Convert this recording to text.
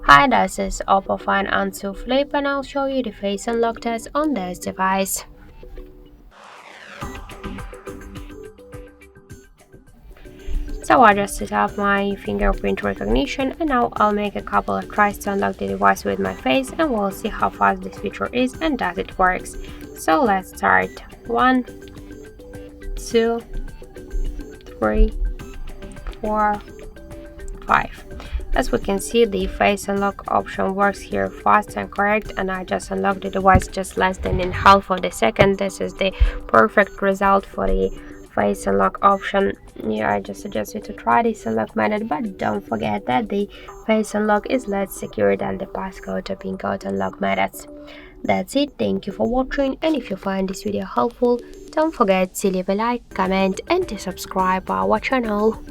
Hi, this is OPPO Find N2 Flip and I'll show you the face unlock test on this device. So I just set up my fingerprint recognition and now I'll make a couple of tries to unlock the device with my face and we'll see how fast this feature is and does it works. So let's start. 1, 2, 3, 4, 5. As we can see, the face unlock option works here fast and correct, and I just unlocked the device just less than in half of the second. This is the perfect result for the face unlock option. Yeah, I just suggest you to try this unlock method, but don't forget that the face unlock is less secure than the passcode or pin code unlock methods. That's it, thank you for watching, and if you find this video helpful, don't forget to leave a like, comment and to subscribe our channel.